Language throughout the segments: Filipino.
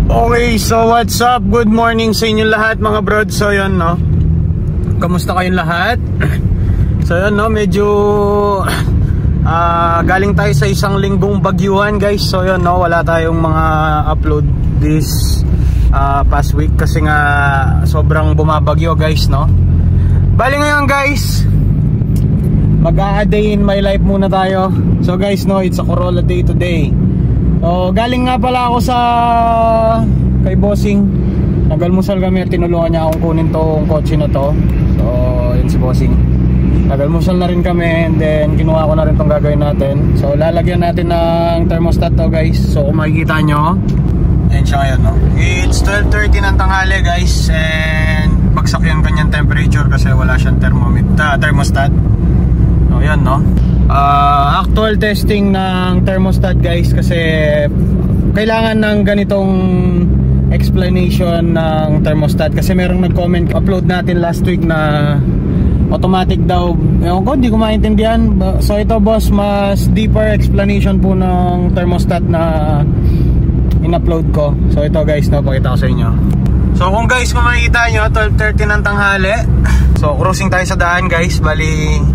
Okay, so what's up? Good morning sa inyo lahat mga brod. So yun, no? Kamusta kayong lahat? So yun, no? Medyo galing tayo sa isang linggong bagyuhan, guys. So yun, no? Wala tayong mga upload this past week kasi nga sobrang bumabagyo, guys, no? Bali ngayon, guys, mag-a-day in my life muna tayo. So guys, no, it's a Corolla day today. So galing nga pala ako sa kay Bossing. Nagalmusal kami at tinulungan niya akong kunin tong kotse na to. So yun si Bossing. Nagalmusal na rin kami and then kinuha ko na rin tong gagawin natin. So lalagyan natin ng thermostat to, guys. So kung makikita nyo, ayun siya ngayon, no? It's 12:30 ng tanghali, guys. And bagsak yung kanyang temperature kasi wala siyang thermostat. So yan, no? Actual testing ng thermostat, guys, kasi kailangan ng ganitong explanation ng thermostat kasi merong nag-comment, upload natin last week na automatic daw. Ewan ko, hindi ko maintindihan. So ito, boss, mas deeper explanation po ng thermostat na in-upload ko. So ito, guys, no, pakita ko sa inyo. So kung guys, kung makikita nyo, 12:30 ng tanghali. So cruising tayo sa daan, guys. Bali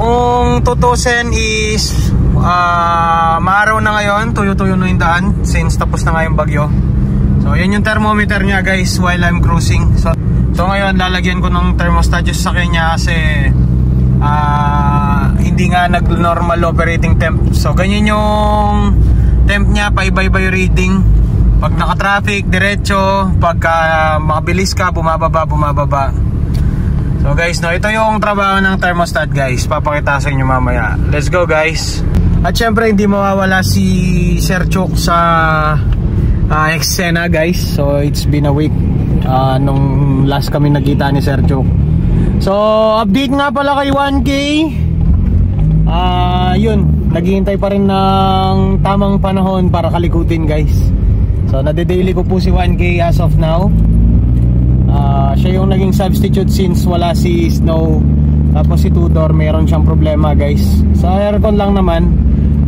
kung tutusin is maaraw na ngayon, tuyo-tuyo na yung daan since tapos na nga yung bagyo. So yan yung thermometer nya, guys, while I'm cruising. So ngayon lalagyan ko ng thermostat yung sasakyan nya kasi hindi nga nag-normal operating temp. So ganyan yung temp nya, pa-iba-iba yung reading. Pag naka-traffic, diretso. Pagka makabilis ka, bumababa. So guys, no, ito yung trabaho ng thermostat, guys. Papakita sa inyo mamaya. Let's go, guys. At syempre hindi mawawala si Sir Chuk sa eksena, guys. So it's been a week nung last kami nagkita ni Sir Chuk. So update nga pala kay 1K. Yun, naghihintay pa rin ng tamang panahon para kalikutin, guys. So nade-daily ko po si 1K as of now. Siya yung naging substitute since wala si Snow. Tapos si Tudor, mayroon siyang problema, guys. Sa aircon lang naman,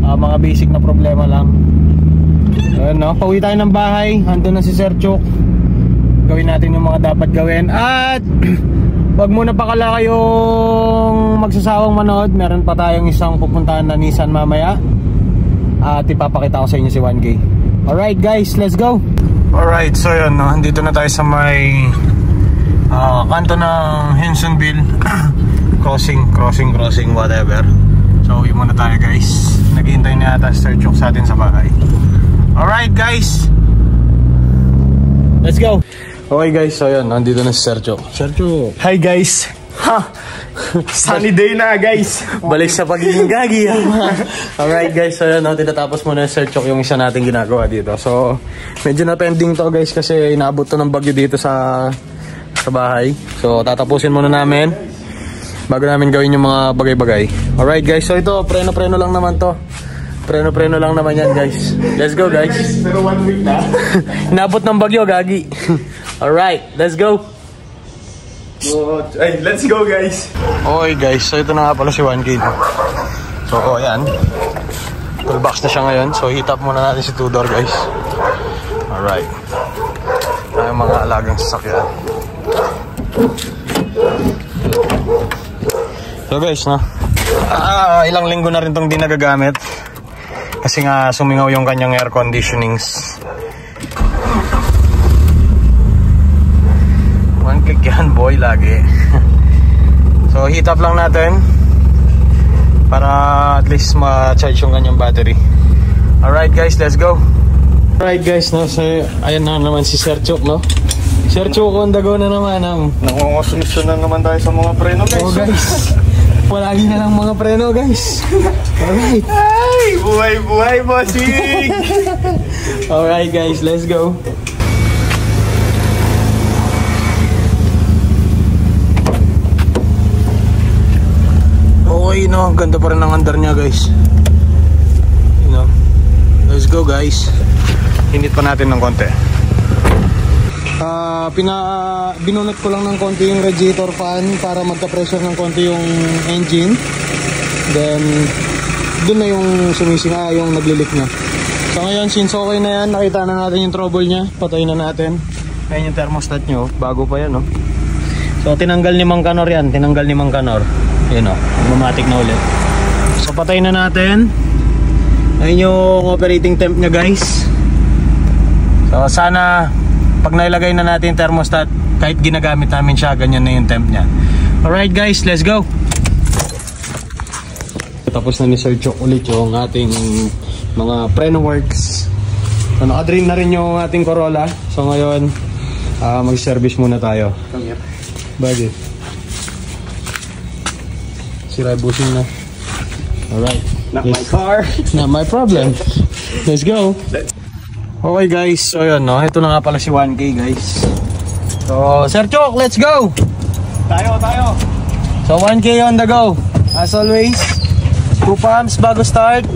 mga basic na problema lang. So, no, pauwi tayo ng bahay. Andun na si Sir Chuk. Gawin natin yung mga dapat gawin. At wag muna pa kala kayong magsasawang manood. Meron pa tayong isang pupuntahan na Nissan mamaya. At ipapakita ko sa inyo si 1K. Alright, guys, let's go. Alright, so yun, no, andito na tayo sa may kanto ng Hensonville. crossing, whatever. So uwi muna tayo, guys. Naghihintay na yata Sir Chuk sa atin sa bahay. Alright, guys, let's go. Okay, guys, so yun, nandito na si Sir Chuk. Sir Chuk, hi, guys. Sunny day na, guys. Balik sa pagiging gagi. Alright, guys, so yun, no, tinatapos muna Sir Chuk yung isa natin ginagawa dito. So medyo na pending to, guys, kasi inaabot to ng bagyo dito sa bahay. So tatapusin muna namin bago namin gawin yung mga bagay-bagay. Alright, guys, so ito preno lang naman to. Preno lang naman yan, guys. Let's go, guys. Pero 1 week na. Inaabot ng bagyo, gagi. Alright, let's go. Ay, let's go, guys. Okay, guys, so ito na nga pala si 1K. So ayan, toolbox na siya ngayon. So hit up muna natin si Tudor, guys. Alright, ay mga alagang sasakyan. So guys, no, ilang linggo na rin itong di nagagamit kasi nga sumingaw yung kanyang air conditionings. Yan, boy, lagi. So heat up lang natin para at least ma-charge yung kanyang battery. Alright, guys, let's go. Alright, guys, no, so ayan na naman si Sir Chuk, no. Sir Chuk, on the go na naman. Nangungusunod na naman tayo sa mga preno, guys. Oh, guys, palagi na lang mga preno, guys. Alright. Ay, buhay, bossing. Alright, guys, let's go. Okay, no, ganda pa rin ang andar niya, guys. You know, let's go, guys. Hinit pa natin ng konti. Binunot ko lang ng konti yung radiator fan para magka-pressure ng konti yung engine. Then dun na yung sumisinga, yung naglilik na. So ngayon, since okay na yan, nakita na natin yung trouble niya. Patayin na natin. Ayan yung thermostat nyo. Bago pa yan, no? So tinanggal ni Mang Kanor yan. Tinanggal ni Mang Kanor. Ayan, no? Bumatik na ulit. So patayin na natin. Ayan yung operating temp niya, guys. So sana pag nailagay na natin yung thermostat, kahit ginagamit namin siya, ganyan na yung temp niya. Alright guys, let's go! Tapos na ni Sir Chok ulit yung ating mga preno works. So naka-drain na rin yung ating Corolla. So ngayon, mag-service muna tayo. Bakit? Sira busing na. Alright. Not my car. Not my problem. Let's go. Okay guys, so yun, no? Ito na nga pala si 1K guys. So Sir Chok, let's go! Tayo. So 1K on the go. As always, 2 pumps bago start.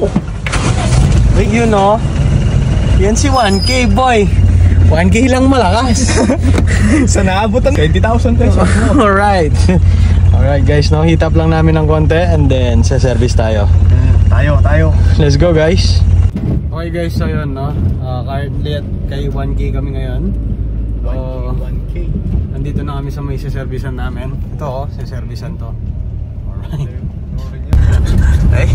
Wait, you know, yan si 1K boy. 1K lang malakas. Sa naabot ang 20,000 pesos. Alright. Alright guys, no, heat up lang namin ng konti and then sa service tayo. Tayo. Let's go guys. Okay guys, so yun, no, currently at kay 1K kami ngayon. So 1K. nandito na kami sa may servicean namin. Ito, sa servicean to. Alright. Ay.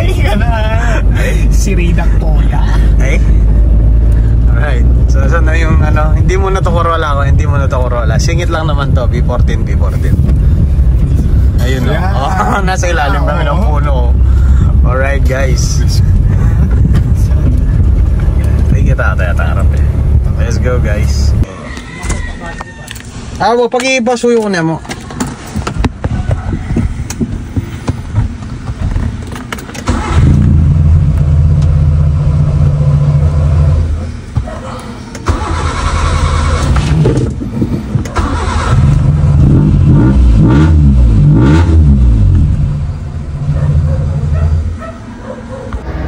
Ay ka na. Si Rida Toya. Ay. Alright. So saan na yung ano, hindi mo na to Corolla ko, hindi mo na to Corolla. Singit lang naman to, B14. Ayun, no. Oh, nasa ilalim namin ng puno. Alright guys. Hindi kita harap eh. Let's go guys. Pag-iipasuyo ko na mo.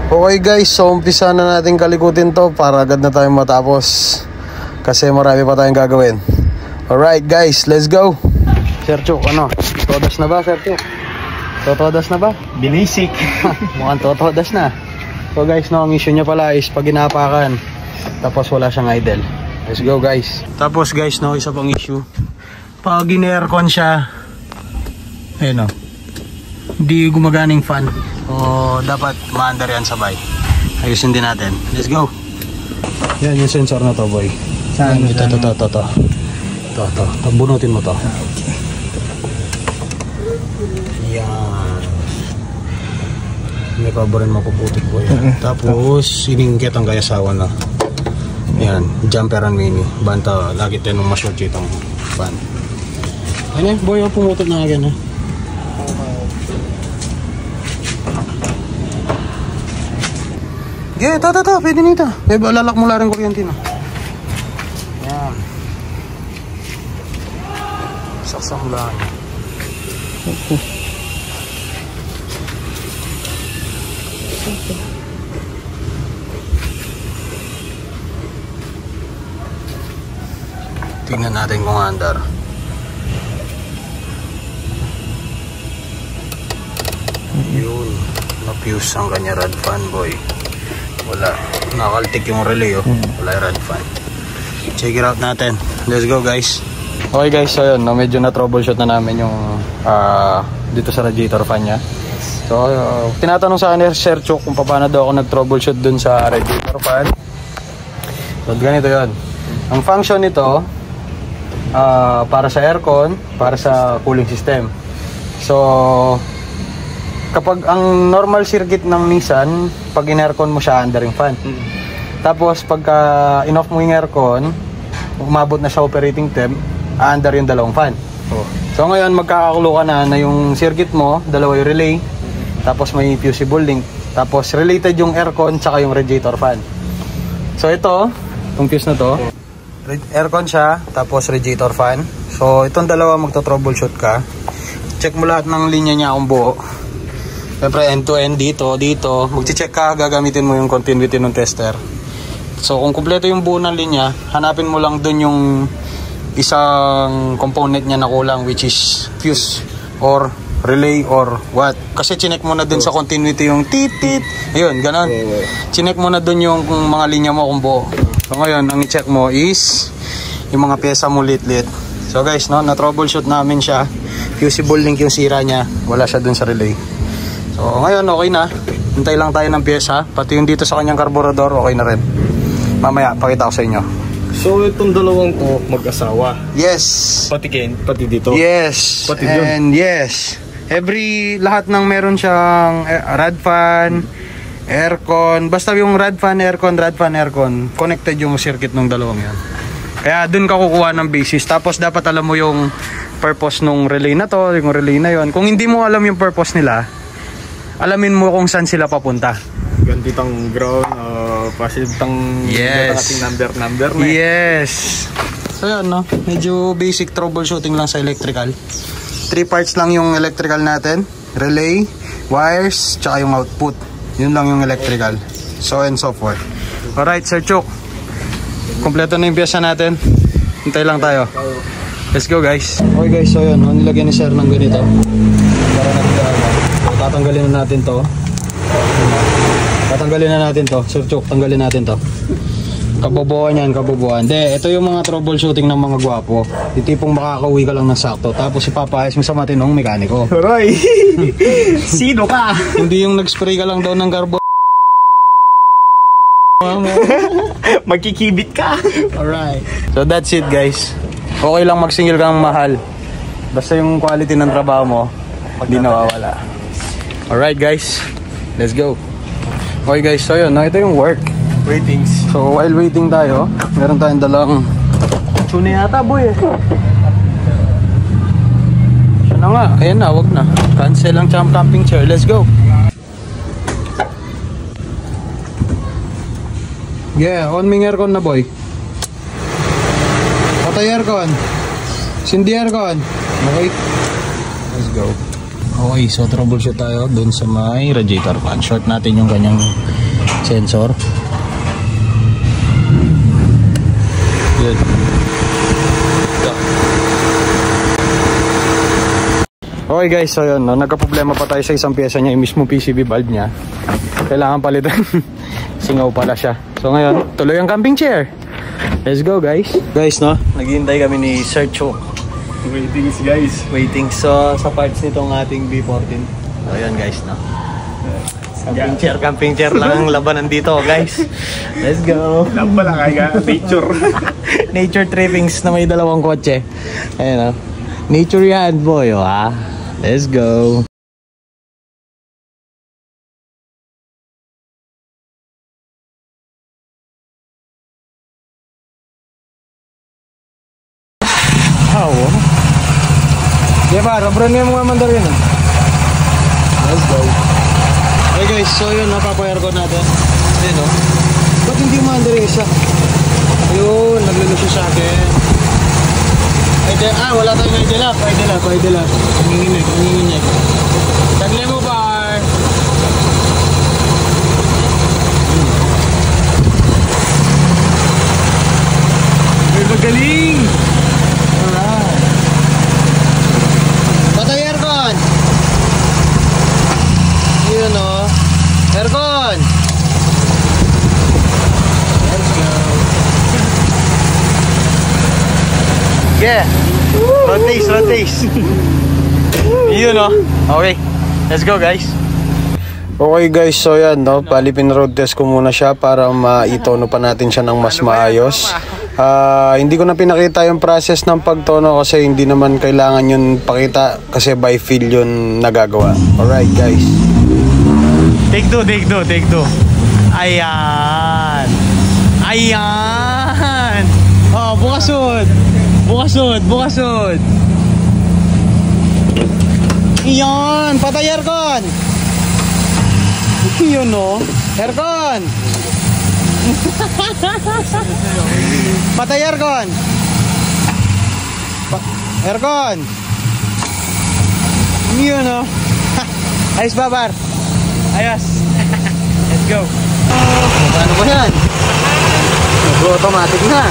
Okay guys, so umpisa na natin kalikutin to para agad na tayong matapos kasi marami pa tayong gagawin. Alright guys, let's go. Sir Chok, ano? Todas na ba, Sir Chok? Totodas na ba? Binisik. Mukhang totodas na. So guys, no, ang issue niya pala is pag inapakan tapos wala siyang idle. Let's go guys. Tapos guys, no, isa pang issue. Pag in-aircon siya, ayun no, hindi gumaganing fan. O dapat maandar yan sabay. Ayusin din natin. Let's go. Yan yung sensor na to boy. Saan? Ito. Bunutin mo to. Yan. May paborin mapuputik po yan. Tapos siningkit ang kayasawan na. Yan. Jumper and mini. Banta. Lagi tayo nung ma-short itong fan. Ano boy, pumutot na agad ha. Okay, ito, pwede nito. Lalak mo lang rin kuryente na. Yan. Saksak mo lang. Tingnan natin kung andar. Yun. Na-fuse ang kanya rad fan boy. Wala, nakaltik yung relay oh. Wala yung rad fan. Check it out natin. Let's go guys. Okay guys, so yun, no, medyo na troubleshoot na namin yung dito sa radiator fan nya. So tinatanong sa akin ni Sir Chok kung paano daw ako nag-troubleshoot dun sa radiator fan. So ganito yun. Ang function nito para sa aircon, para sa cooling system. So kapag ang normal circuit ng Nissan, pag in-aircon mo siya, under yung fan. Tapos pagka in-off mo yung aircon, umabot na sa operating temp, under yung dalawang fan. So ngayon magkakakulo ka na yung circuit mo, dalawa yung relay, tapos may fusible link, tapos related yung aircon tsaka yung radiator fan. So ito, itong fuse na to, aircon siya, tapos radiator fan. So itong dalawa magto-troubleshoot ka. Check mo lahat ng linya niya kung buo. Siyempre end to end dito. Magche-check ka, gagamitin mo yung continuity ng tester. So kung kumpleto yung buo ng linya, hanapin mo lang dun yung isang component niya na kulang, which is fuse or relay or what. Kasi chinek mo na dun sa continuity yung tit. Ayun, ganon. Chinek mo na dun yung mga linya mo kung buo. So ngayon, ang i-check mo is yung mga pyesa mo lit-lit. So guys, no, na-troubleshoot namin siya. Fusible link yung sira niya. Wala siya dun sa relay. So ngayon, okay na. Hintay lang tayo ng pyesa. Pati yung dito sa kanyang carburetor, okay na rin. Mamaya, pakita ko sa inyo. So itong dalawang to mag-asawa. Yes. Pati Ken, pati dito. Yes. Pati dun. And yes. Lahat ng meron siyang rad fan, aircon. Basta yung rad fan, aircon. Connected yung circuit ng dalawang yan. Kaya dun ka kukuha ng basis. Tapos dapat alam mo yung purpose nung relay na to, yung relay na yon. Kung hindi mo alam yung purpose nila, alamin mo kung saan sila papunta. Ganditang ground, pasitang ating number na. Yes. So yan, no? Medyo basic troubleshooting lang sa electrical. 3 parts lang yung electrical natin. Relay, wires, tsaka yung output. Yun lang yung electrical. So and so forth. Alright, Sir Chuk. Kompleto na yung pyesa natin. Hintay lang tayo. Let's go, guys. Okay guys, so yun. Nilagyan ni Sir ng ganito. Para so, tatanggalin na natin to. Tatanggalin na natin to. Sir Chuk, tanggalin natin to. Kabobohan yan, kabobohan. Ito yung mga troubleshooting ng mga gwapo. Yung tipong makakauwi ka lang ng sakto. Tapos ipapayas mo sa matinong mekaniko. Roy! Sino ka? Hindi yung nag-spray ka lang daw ng carbo. Magkikibit ka. Alright. So that's it, guys. Okay lang magsingil kang mahal. Basta yung quality ng trabaho mo, hindi nawawala. Alright, guys. Let's go. Okay guys, so yun, ito yung work. Waitings. So while waiting tayo, meron tayong dalang tune yata, boy. Siya na nga, ayan na, wag na. Cancel ang camping chair, let's go. Yeah, on ming aircon na, boy. Patay aircon. Sindi aircon. Okay, let's go. Okay, so troubleshoot tayo dun sa may radiator fan. Short natin yung kanyang sensor. Good. Go. Okay guys, so yun, no, nagka-problema pa tayo sa isang pyesa niya, yung mismo PCB bulb niya. Kailangan palitan. Singaw pala siya. So ngayon, tuloy ang camping chair. Let's go, guys. Guys, no, naghihintay kami ni Sir Chuk. Waitings, guys. Waiting sa parts nitong ating B14. So ayan guys, no. Camping chair lang ang labanan dito, guys. Let's go. Lang pala kaya nature. Nature trippings na may dalawang kotse. Ayan, no. Nature yan, boy, ha. Let's go. Yeah ba, rabran mo yung mga mandarin. Let's go. Okay guys, so yun, napapayar ko natin. Ayun o. Ba't hindi mandarin isa? Ayun, naglalusyo sa akin. Wala tayong idle up. Nanginginig. Tagle mo par. May magaling. Alright. Patay aircon. Yun o. Aircon. Let's go. Yeah. Rotates. Yun o. Okay. Let's go, guys. Okay guys, so yan, no? Bali pinroad test ko muna siya para maitono pa natin siya ng mas maayos. Hindi ko na pinakita yung process ng pagtono kasi hindi naman kailangan yun pakita kasi by feel yun nagagawa. Alright guys. Take two. Ayan. Oh, bukasod. Iyon, patay aircon. Yun o, aircon. Patay aircon. Aircon. Yun o. Ayos babar. Ayos. Let's go. Paano mo yan? Nag-automatic na.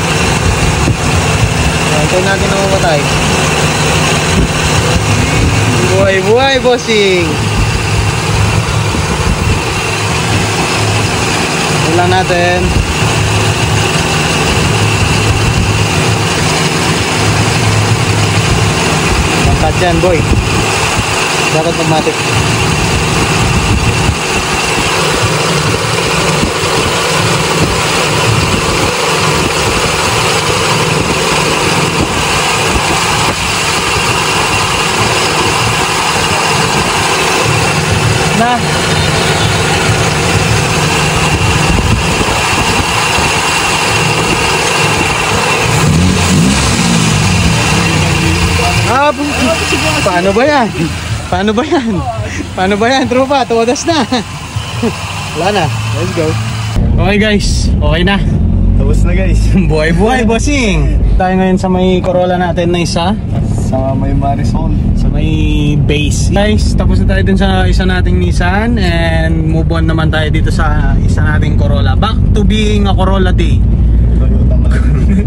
Hintay natin na mamatay. Buhay, bossing. Ulang natin. Mangkat dyan, boy. Dapat magmatik. Na. Paano ba yan? Paano ba yan, tropa? Tuwadas na. Wala na. Let's go. Okay guys, okay na. Tapos na guys. Buhay, bossing. Tayo ngayon sa may Corolla natin na isa. Sa may Marisol. Sa may base. Guys, tapos na tayo dun sa isa nating Nissan. And move on naman tayo dito sa isa nating Corolla. Back to being a Corolla day.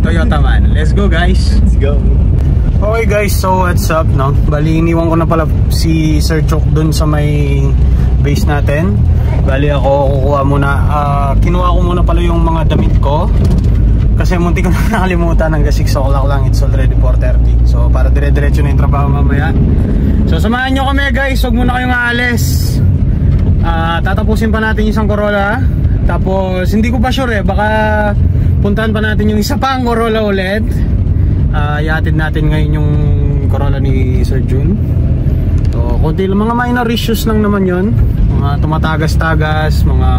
Toyota man. Let's go guys. Let's go. Okay guys, so what's up, no? Bali, iniwan ko na pala si Sir Chok dun sa may base natin. Bali ako kukuha muna, kinuha ko muna pala yung mga damit ko kasi munti ko na nakalimutan. Hanggang 6 o'clock lang, it's already 4:30. So para dire-diretso na yung trabaho mamaya. So samahan nyo kami guys, huwag muna kayong aalis. Tatapusin pa natin yung isang Corolla. Tapos hindi ko pa sure baka puntahan pa natin yung isa pang Corolla ulit. Iatid natin ngayon yung Corolla ni Sir Jun. So konti lang, mga minor issues lang naman yon, mga tumatagas-tagas, mga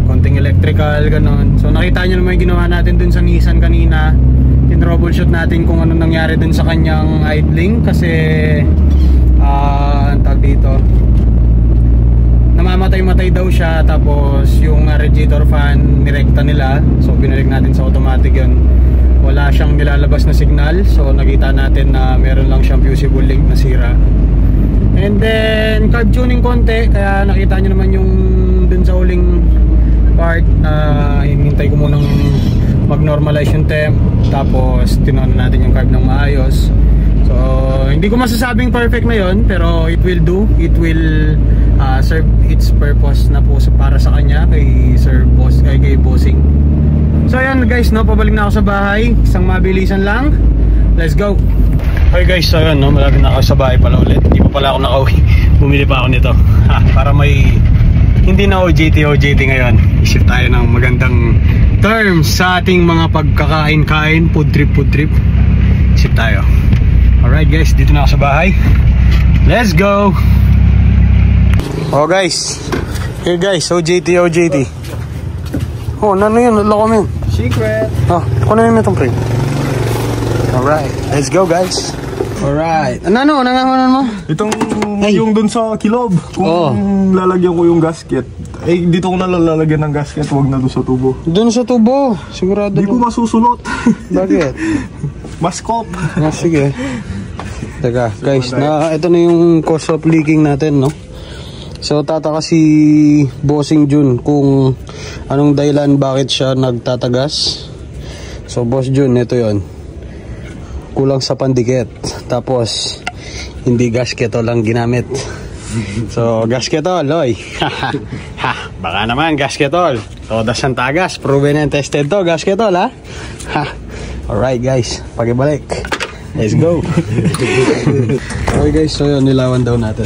konting electrical, ganon. So nakita nyo naman yung ginawa natin dun sa Nissan kanina. Tin-troubleshoot natin kung ano nangyari dun sa kanyang idling. Kasi tag dito, namamatay-matay daw siya. Tapos yung radiator fan nirekta nila. So binalik natin sa automatic yun. Wala siyang nilalabas na signal. So nakita natin na meron lang siyang fusible link na sira. And then carb tuning konti. Kaya nakita nyo naman yung dun sa huling part na hinintay ko munang mag-normalize yung temp. Tapos tinon natin yung carb ng maayos. So hindi ko masasabing perfect na yon, pero it will do. It will serve its purpose na po para sa kanya, kay Sir Boss, kay Bossing. So ayan guys, no, pabalik na ako sa bahay. Isang mabilisan lang. Let's go. Okay guys, so ayan, no, malapit na ako sa bahay pala ulit. Hindi pa pala ako nakauwi. Bumili pa ako nito para may hindi na OJT ngayon. Isip tayo ng magandang terms sa ating mga pagkakain-kain. Food trip. Isip tayo. Alright guys, dito na ako sa bahay. Let's go. Oh guys, here guys, OJT. Oh, ano yun? Loko mo yun. Secret. Oh, kunin mo itong frame. Alright, let's go guys. Alright. Ano nanganganan mo? Itong yung dun sa kilob. Kung lalagyan ko yung gasket. Eh, dito ko na lalagyan ng gasket. Huwag na dun sa tubo. Dun sa tubo? Sigurado. Hindi ko masusunod. Bakit? Maskop. Sige. Teka, guys, ito na yung cause of leaking natin, no? So tataka si Bossing Jun kung anong dahilan bakit siya nagtatagas. So Boss Jun, ito yon, kulang sa pandikit. Tapos hindi gasketol lang ginamit. So gasketol, oy. Baka naman gasketol. Todas ang tagas, proven and tested to, gasketol ha. Alright guys, pakibalik. Let's go. Okay guys, so yun, nilawan daw natin.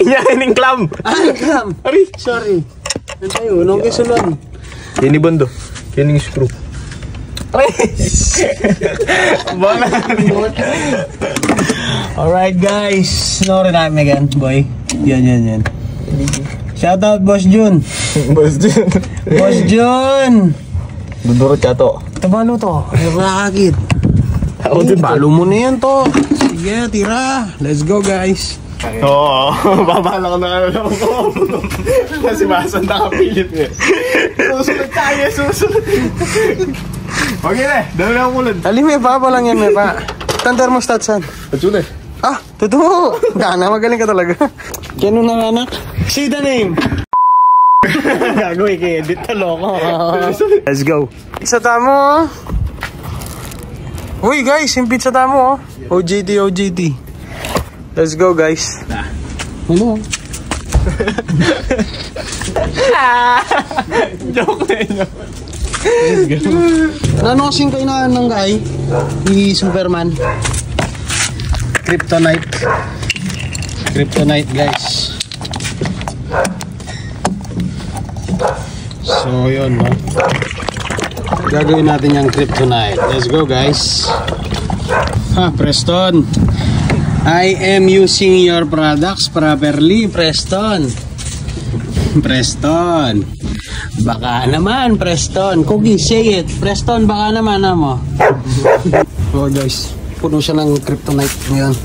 Iyakin ng clam. Clam. Ari, sorry. Ito tayo, anong kisulon? Yan ni Bondo. Yan yung screw. Alright guys, no rin namin again, boy. Yan. Shout out Boss Jun. Boss Jun. Dudurot ka to. Tabalo to. Ay, rakakit. Ako din. Balo mo na yan to. Sige, tira. Let's go guys. Oo, babala ko na alam ko. Kasi masan nakapilit eh. Susunod tayo, susunod. Okay na, dami na ako ulan. Ali, may pa lang yan, may pa. Tan thermostat san? Patsun eh. Ah, totoo. Gana, magaling ka talaga. Kano na anak? Say the name. Gagawin kayo, edit na loko. Let's go. Pizza tamo. Uy guys, yung pizza tamo. OJT. Let's go guys. Ano? Joke na yun. Let's go. Ano kasing kainaan ng guy? Ni Superman. Kryptonite. Kryptonite guys. So yun, no? Gagawin natin yung kryptonite. Let's go guys. Ha, Preston, I am using your products properly, Preston. Preston, baka naman, Preston. Cookie, say it. Preston, baka naman, mo. So guys, puno siya ng kryptonite ngayon.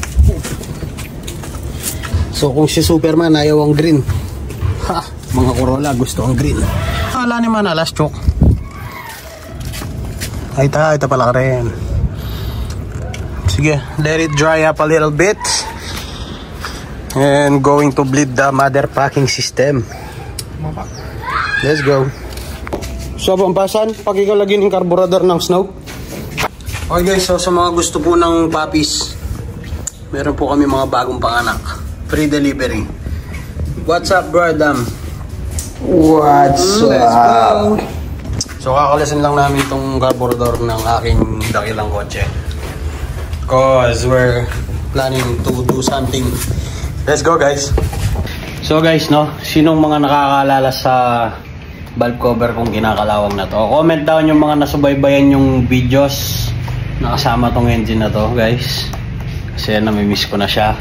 So kung si Superman ayaw ang green, ha, mga Corolla gusto ang green. Wala naman, last choke. Ay ita pala rin. Sige, let it dry up a little bit. And going to bleed the mother packing system. Let's go. So pampasan, pakikalagin ng carburetor ng snow. Okay guys, so sa mga gusto po ng puppies, meron po kami mga bagong panganak. Free delivery. What's up, bro Adam? What's up? So kakalasin lang namin itong carburetor ng aking dakilang kotse. Cause we're planning to do something. Let's go guys. So guys, no, sinong mga nakakaalala sa valve cover kung kinakalawang na to? Comment down yung mga nasubaybayan yung videos na kasama tong engine na to guys. Kasi namimiss ko na siya.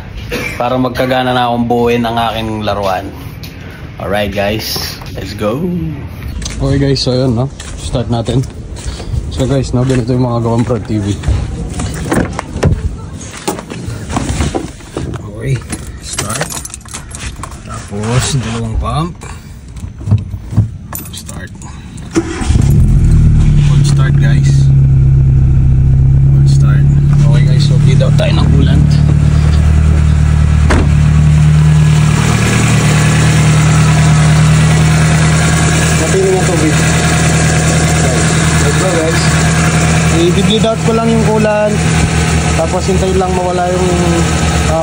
Para magkagana na akong buuin ang aking laruan. Alright guys, let's go. Okay guys, so yun, no? Start natin. So guys, no, ganito yung mga gawang Prod TV. Okay, start. Tapos, dalawang pump. Start. Full start guys. Full start. Okay guys, so bleed out tayo ng coolant. Napiling ang tubig. Let's go guys. I-bleed out ko lang yung coolant. Tapos hintayin lang mawala yung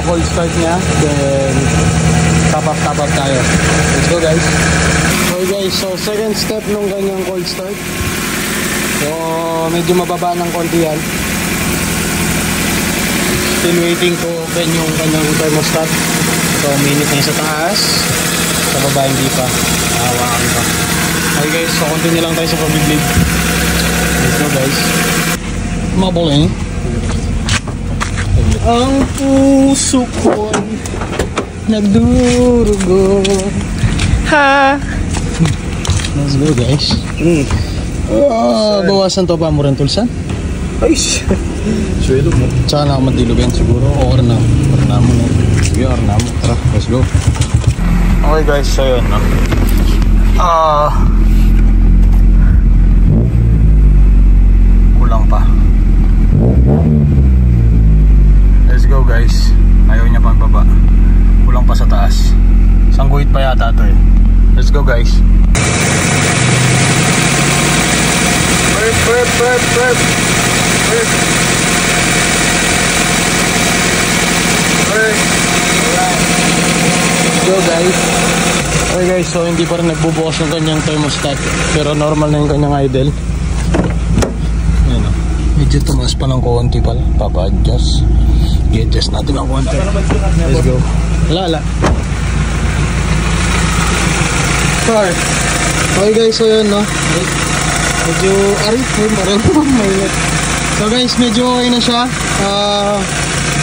cold start niya. Then top up tayo. Let's go guys. Okay guys, so second step nung ganyang cold start. So medyo mababa ng konti yan. Still waiting to open yung kanyang thermostat. So minute na sa taas. Sa baba hindi pa. Hawakan pa. Okay guys, so continue lang tayo sa pag-bleed. Let's go guys. Mabuling. Ang puso ko'y nagdurugo. Ha! Let's go guys. Bawasan to pa mo rin tulsan? Ay, swelo mo. Tsaka na ako madilog yan siguro. O orna mo na. Sige, orna mo. Tara, let's go. Okay guys, so yun. Kulang pa. Let's go guys. Ayaw niya pang baba. Kulang pa sa taas. Sangguhit pa yata ito eh. Let's go guys. Let's go guys. Okay guys, so hindi pa rin nagbubukas yung kanyang thermostat. Pero normal na yung kanyang idle. Ayan o. Medyo tumaas pa ng konti pala. Papa-adjust. I-adjust natin ang konti. Let's go. Wala. Sorry. Okay guys, so yun no. Medyo parang mainit. So guys, medyo okay na siya.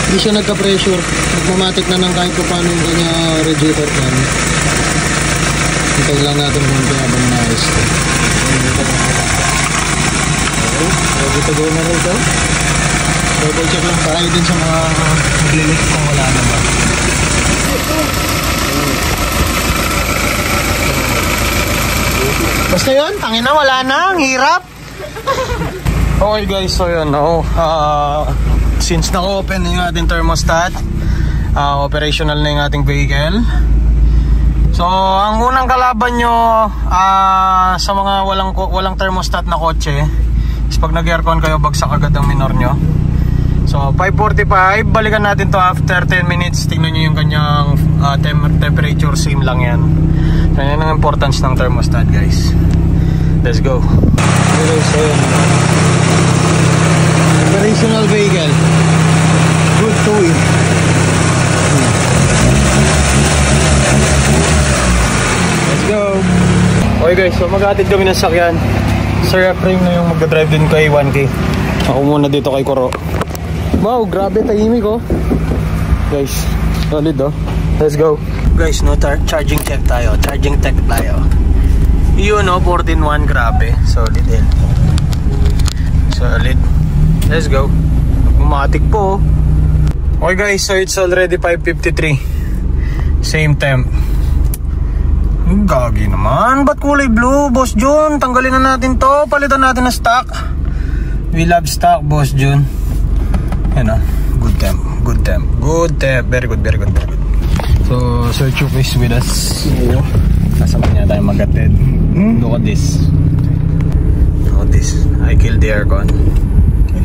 Hindi siya nagka-pressure. Nagmamatic na ng kahit kung paano yung kanya radiator plan. Hintay lang natin kung habang naayos ko. Okay, ready to go na rin ito. Double check lang tayo din sa mga maglilit kung wala naman. Basta yun, tangina wala na, ang hirap. Okay guys, so yun, no? Since naka-open na yung ating thermostat, operational na yung ating vehicle. So ang unang kalaban nyo sa mga walang thermostat na kotse is pag nag-aircon kayo, bagsak agad ang minor nyo. So So 5:45, balikan natin to after 10 minutes. Tingnan nyo yung kanyang temperature, same lang yan. Yan ang importance ng thermostat, guys. Let's go. Operational vehicle. Good to it. Let's go. Okay guys, so maghatid kami ng sakyan. Sir Efraim na yung magdadrive din kay 1K. Ako muna dito kay Koro. Wow, grabe, tahimik oh. Guys, solid oh. Let's go. Guys, no, charging check tayo. Charging tech tayo. Yun oh, 14.1, grabe. Solid eh. Solid. Let's go. Bumatik po oh. Okay guys, so it's already 5:53. Same temp. Gagi naman. Ba't kulay blue, Boss Jun? Tanggalin na natin to. Palitan natin na stock. We love stock, Boss Jun. Yan o. Good temp. Good temp. Good temp. Very good, very good, very good. So, Sir Chup is with us. Kasama niya tayo mag-attend. Look at this. Look at this. I killed the aircon. Okay.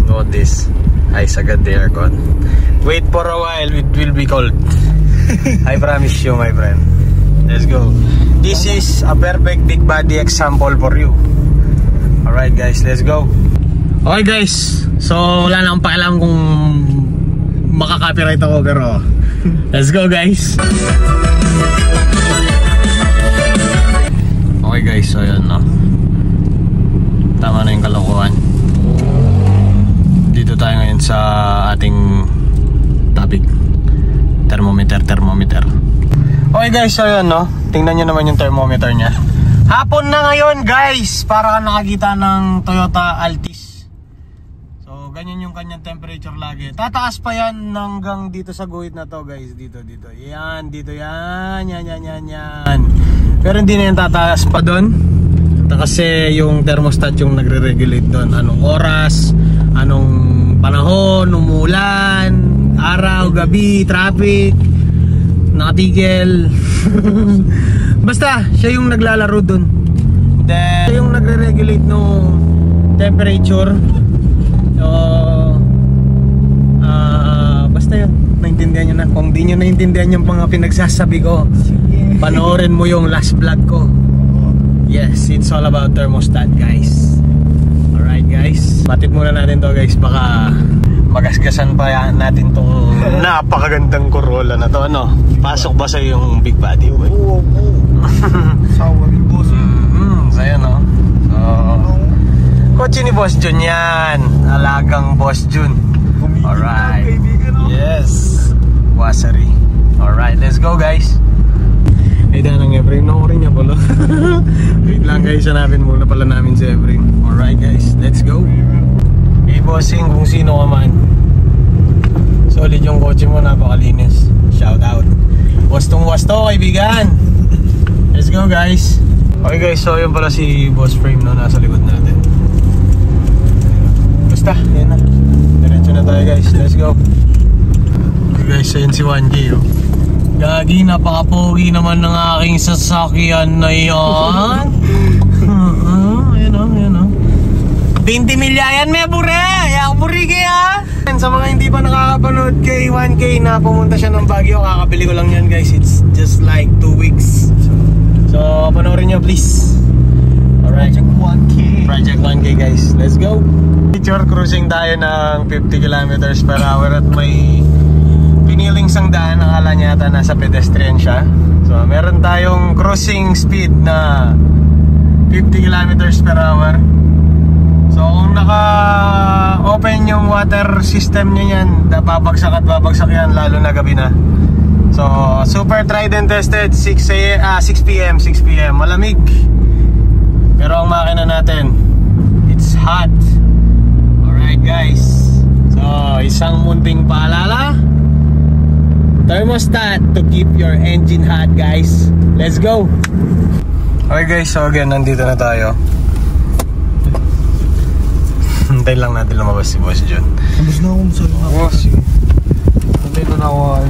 Look at this. I sagad the aircon. Wait for a while. It will be cold. I promise you, my friend. Let's go. This is a perfect big body example for you. Alright guys, let's go. Okay guys, so wala na akong pakialam kung makaka-copyright ako, pero let's go guys. Okay guys, so yun no. Tama na yung kalokohan. Dito tayo ngayon sa ating topic. Thermometer. Okay guys, so yun no. Tingnan nyo naman yung thermometer nya. Hapon na ngayon guys, para nakakita ng Toyota Altis. So ganyan yung kanyang temperature lagi. Tataas pa yan hanggang dito sa guhit na to guys. Dito. Yan, dito yan. Yan. Pero hindi na yan tataas pa doon. Kasi yung thermostat yung nagre-regulate doon. Anong oras, anong panahon, umulan, araw, gabi, traffic, nakatigil. Basta siya yung naglalaro dun. Then siya yung nagre-regulate no temperature. So basta yun, naintindihan nyo na. Kung di nyo naintindihan yung mga pinagsasabi ko, panoorin mo yung last vlog ko. Yes, it's all about thermostat guys. Alright guys, matid muna natin to guys. Baka magasgasan pa natin tong napakagandang Corolla na to. Ano? Pasok ba sa yung big body? Oo. Sawa ni Boss. Sa'yo no? So, kotse ni Boss Jun yan. Alagang Boss Jun. Alright. Yes. Wasari. Alright, let's go guys. Ay danang Efraim. Nakurin niya pala. Wait lang guys, hanapin muna pala namin si Efraim. Alright guys, let's go. Hey bossing, kung sino ka man, solid yung kotse mo, napakalinis. Shout out. Wastong wasto kaibigan. Let's go guys. Okay guys, so yun pala si Boss Frame no, nasa likod natin. Basta, yan na. Diretso na tayo guys, let's go. Okay guys, so yun si 1K oh. Gagi, napaka-pogi naman ng aking sasakyan na yan. Ayan o. 20 milya yan, may bure! Yak buri kaya! Sa mga hindi pa nakakapanood kay 1K na pumunta siya ng Baguio, kakabili ko lang yan guys. It's just like 2 weeks. So, panoorin nyo please. Alright. Project 1K guys. Let's go! Picture cruising tayo ng 50 kilometers per hour at may piniling sang daan. Akala niya yata nasa pedestrian siya. So, meron tayong cruising speed na 50 kilometers per hour. So kung naka-open yung water system nyo yan, babagsak yan lalo na gabi na. So super tried and tested. 6 PM malamig. Pero ang makina natin, it's hot. Alright guys, so isang munting paalala, thermostat to keep your engine hot guys. Let's go. Okay guys, so again nandito na tayo. Hintayin lang natin lumabas si Boss Jun. Labas na akong sa'yo. Oo, sige. Hintayin na ako.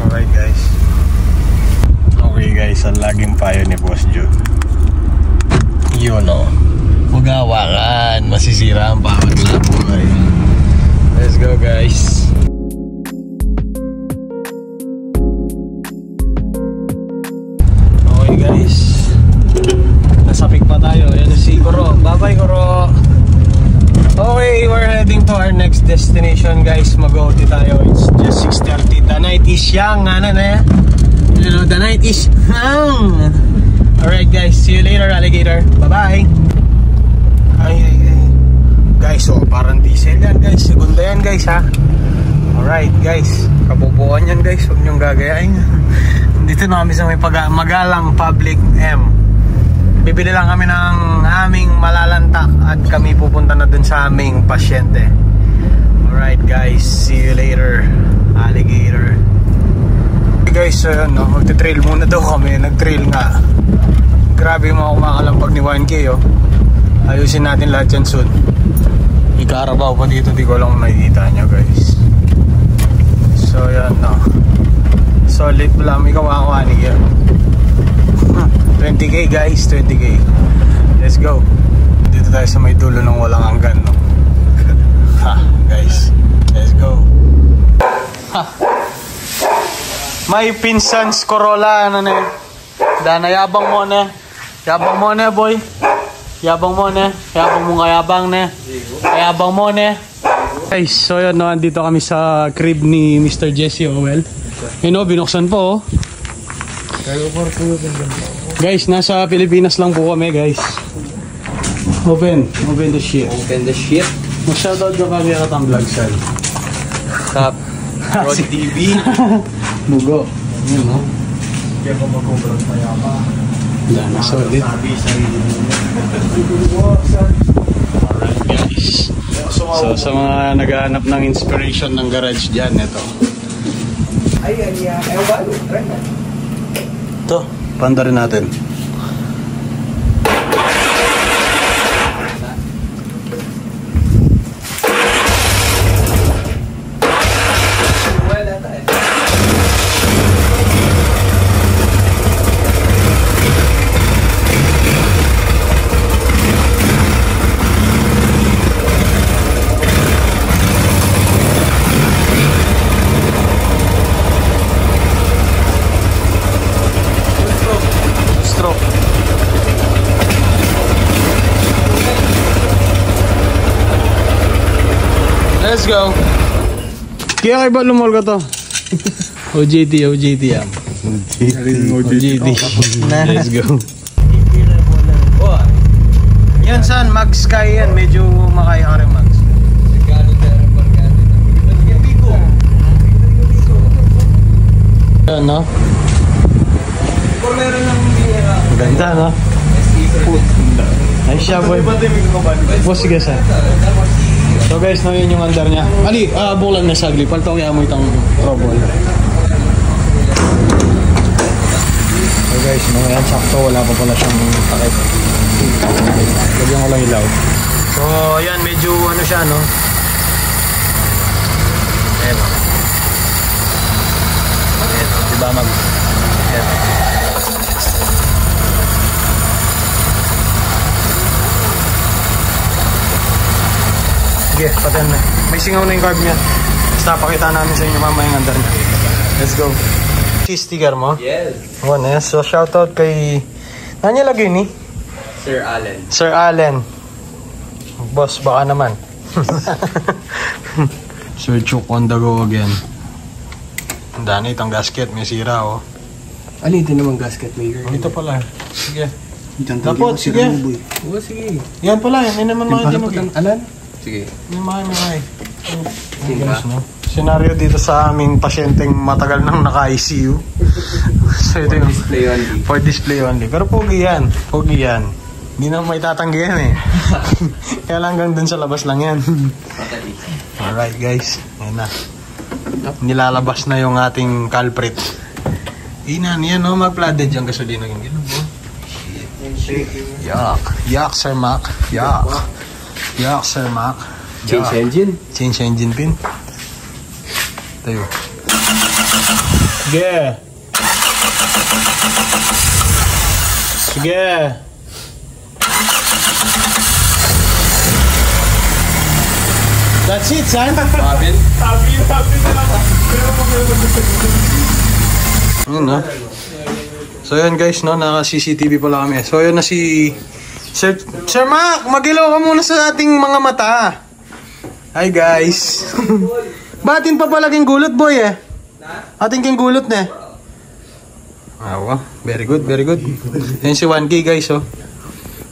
Alright guys. Okay guys, ang laging payo ni Boss Jun. Yun o. Huwag hawakan. Masisira ang bawat laboy. go guys. Okay guys, nasapik pa tayo. Ayan si Kuro. Bye bye Kuro. Okay, we're heading to our next destination guys. Mag-OT tayo. It's just 6:30. The night is young. You know, the night is young. Alright guys, see you later alligator. Bye bye. Ay. Guys, so parang diesel yan guys. Segunda yan guys ha. Alright guys, kabubuan yan guys. Huwag niyong gagayain. Dito na kami sa may Magalang Public M. Bibili lang kami ng aming malalantak at kami pupunta na dun sa aming pasyente. Alright guys, see you later alligator. Okay guys, no, magte-trail muna daw kami. Nag-trail nga. Grabe yung mga kumakalampag ni 1K oh. Ayusin natin lahat yan soon. Ikarabaw pa dito, di ko lang makikita nyo guys. So yan no, solid lang, may kawakuanig yan. 20k guys, 20k. Let's go. Dito tayo sa may dulo ng walang hanggan no. Ha guys, let's go. Ha. May Pinsans Corolla ano na. Dana yabang mo na. Yabang mo na boy. Yabang mo na. Yabang mo ngayabang na. Yabang mo na. Guys, so yun no, andito kami sa crib ni Mr. Jesse Owell. You know, binuksan po oh. Guys, nasa Pilipinas lang po kami guys. Open the shit. Open the shit. Mag-shoutout ka kami at ang vlog side. Top Rod TV. Bugo. Yun no. Kaya ko mag-overall maya pa. Dami solid. Alright guys. So sa mga naghahanap ng inspiration ng garage dyan, ito. Ito, panda rin natin. Let's go. Kaya kay ba lumol ka to? OJT yan. OJT. Let's go. Oh, yan san, Mag Sky yan. Medyo makaya ka rin Mags. Yan no? Ganda no? Ay siya boy. Boss sige sir. So guys, no, yun yung andar niya. Ali, bulan na sagli. Paltaw niya mo itang trouble. So guys, no, yan sakto. Wala pa pala siyang takip. Lagyan ko lang ilaw. So, yan, medyo ano siya, no? Ayan. Ayan, diba mag... Ayan. Sige, patan na. May singaw na yung carb niya. Basta pakita namin sa inyo mamaya yung andar niya. Let's go. Si sticker mo? Yes. One, yes. So, shoutout kay... Ano niya lagay ni? Sir Allen. Sir Allen. Boss, baka naman. Sir Chuk on the go again. Ang dani, itang gasket. May sira, oh. Ano ito naman gasket maker? Ito pala. Sige. Dapat, sige. Oo, sige. Yan pala, yan. May naman mga dinog. Alan? Sige. May mga. No? Senaryo dito sa aming pasyenteng matagal nang naka-ICU. So ito yung Display only. for display only. Pero pogi yan. Pogi yan. Hindi na may tatanggi yan eh. Kaya lang hanggang dun sa labas lang yan. Alright guys. Ayan na. Nilalabas na yung ating culprit. Inan yan no. Mag-flooded yung gasolina yung gano'n. Yak. Yak Sir Mac. Yak. Yak Sir Mac. Change engine. Change engine pin. Tayo. Sige. Sige. That's it, son. Happy? Happy na lang. Yun, no? So yun guys, no, naka CCTV pala kami. So yun na si Sir Mac, magilaw ka muna sa ating mga mata. Hi guys. Batin pa palaging gulot boy eh. Ating king gulot na. Wow, very good, very good. Yan si 1K guys, oh.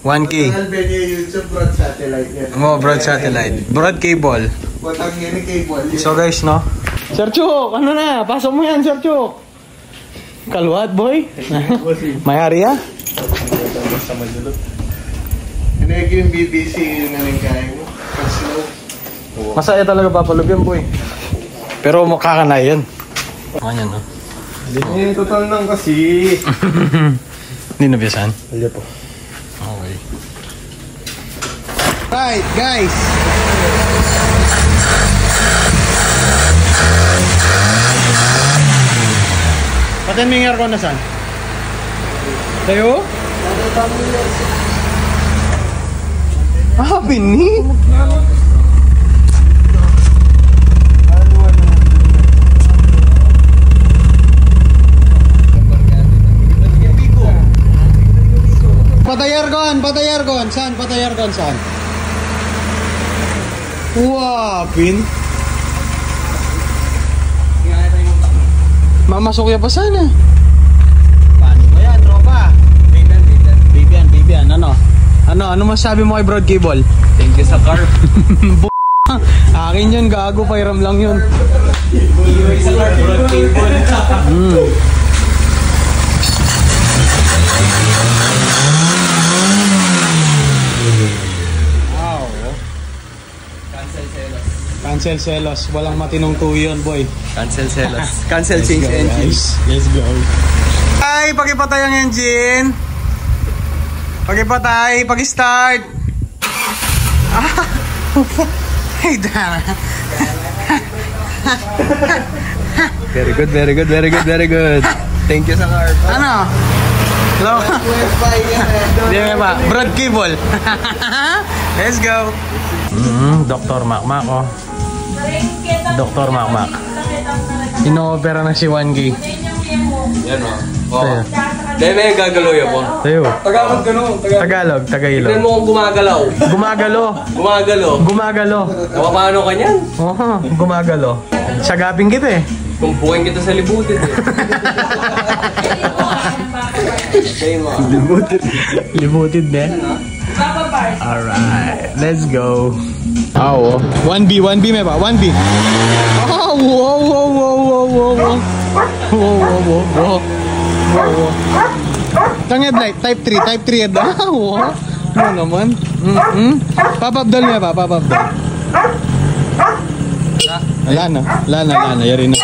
1K. YouTube broad satellite yan. Oh, broad satellite. Broad cable. Batang yun cable. So guys, no. Sir Chuk, ano na? Pasok mo yan, Sir Chuk. Kalwat, boy. May-ari ah. Basta madulot. Hindi yung BBC na rin kaya mo. Masaya talaga papalog yan, boy. Pero mukha ka na yan. Ano no? Hindi, total lang kasi. Hindi nabiyasan? Hindi po. Okay. Right, guys. Patin mo yung aircon na saan? Tayo? Ah, bini? Patay aircon. Saan? Patay aircon saan? Wow, pin. Mamasok ya pa sana. Paano mo yan, tropa? Bibian. Ano masabi mo kay Broad Cable? Thank you sa car. Akin yun, gago, pairam lang yun. Sa car, Broad Cable. Wow. Cancel selos. Walang matinong tuyo yun, boy. Cancel selos. Cancel change engine. Let's go. Ay, pagipatay ang engine. Pagipatay, pag-start. Ay, dara. Very good. Thank you sa car. Ano? Hello? Hindi may pa. Broad cable. Let's go. Dr. Makmak, oh. Dr. Makmak. Ino-opera na si 1K. Yan o. Oo. Dahil may gagalaw yan po. Tayo. Tagalog gano'n. Tagalog, Tagailog. Tignan mo kung gumagalaw. Gumagalo. Napapano ka niyan? Oo, gumagalo. Sagapin kita eh. Tumpukin kita sa libutin eh. Libutid din. Alright, let's go. Oh, 1B may ba? 1B. Oh, wow. Tang headlight, type 3 headlight. Wow. Ano naman? Papabdal niya ba? Wala na, yari na.